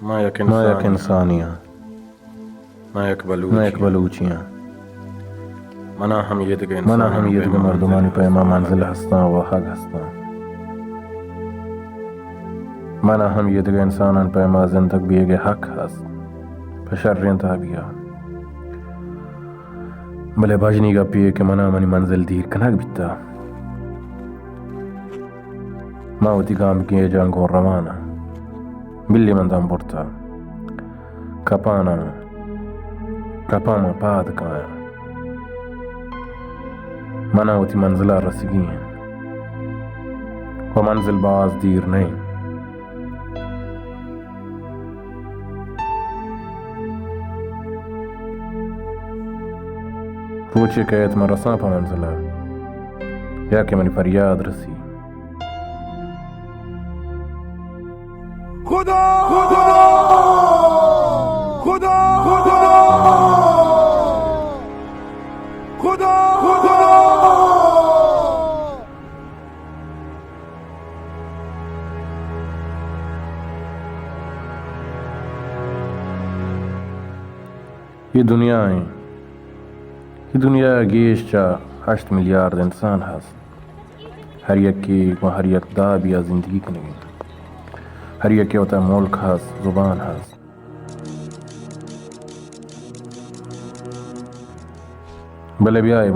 मैं एक इंसानिया, मैं एक बलूचियाँ। मना हम ये मर्दमानी पैमा मंजिल हस्ता व हक हस्ता। मना हम ये इंसान पैमा जिंदग बीगे हक हस फशर्रें ताबिया भले भजनी का पिए के मना मनी मंजिल दीर कनक बिता मावती काम किए जंगो रवाना बिल्ली मंदम बुरता कपाना कपामा पाद काया मना होती मंजिला रसगी है वो मंजिल बाज दीर नहीं। पूछे कहत मैं रसा पा मंजिला या कि मनी फरियाद रसी खुदा खुदा खुदा खुदा खुदा खुदा ये दुनिया गेश चा 8 मिलियार्ड इंसान हस हर एक की व हर एक दा बिया जिंदगी कनेगी हर एक के होता मुल्क हस जुबान हस भले भी आए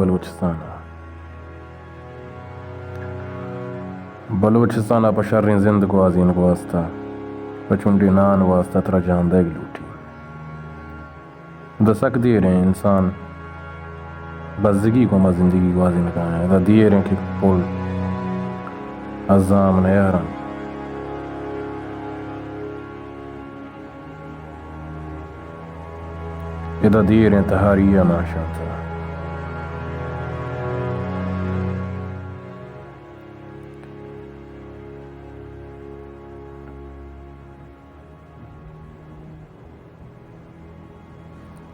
बलूचिस्तान आप शर्री जिंद को आजीन को वास्ता बचुंडी नान वास्ता तरा जान देग लूटी दसक दिए रहे इंसान बज़गी को मैं जिंदगी को आजीन का है दिए रहे कि पुल अज़ाम नयारन इधर दिए रहे तहारिया माशा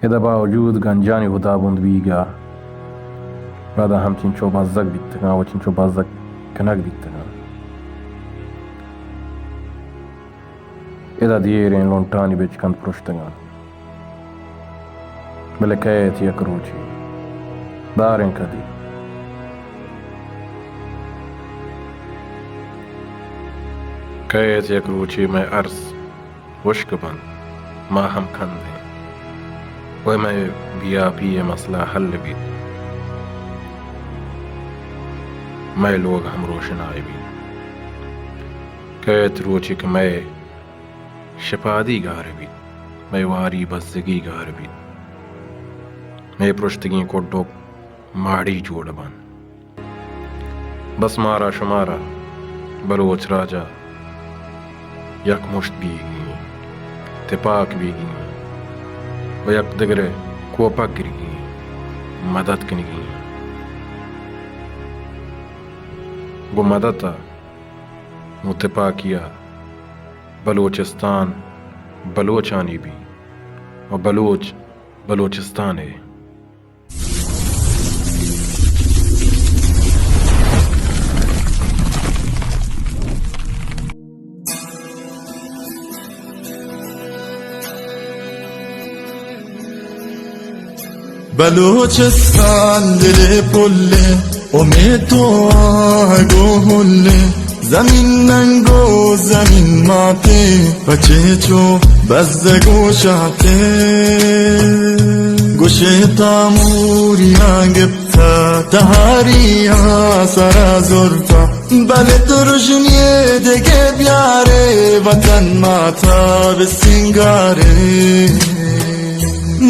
इधर बावजूद गंजानी खुदाबंद बीगा بعد هم چنچو بازک بیتگان و چنچو بازک کنک بیتگان اذا دیرین لونتانی بیچ کند پرشتگان ملکیت یک روچی دارین کدی کیت یک روچی میں عرض وشک بند ما هم کندے و میں بیا پی مسئلہ حل بیت मैं लोग हम रोशन आए भी कैत रोची कि मैं शपादी गार भी मैं वारी बज़गी गार भी मैं पृष्ठगी को डोक माड़ी जोड़ बन बस मारा शुमारा बलोच राजा यक मुश्त बीगी तिपाक बीगी व यक दगरे कोपक गिरगी मदद कनगी वो मदद मुतपा किया बलोचिस्तान बलोचानी भी और बलोच बलोचिस्तान है। बलूचिस्तान दिले पुल्ले उम्मीद तो आगो हुल्ले जमीन नंगो जमीन माते बचे चो बज़गो शाते गुशे तामूरिया गिप्ता तहारिया सरा जुर्फा बले तुरजनिए देगे प्यारे वतन माता बिसिंगारे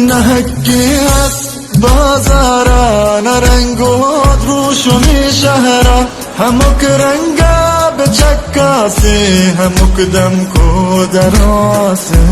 नहके हस बाजारा नरंगो द्रुशुनी शहरा हमक रंगा बचक्का से हमक दम को दरा से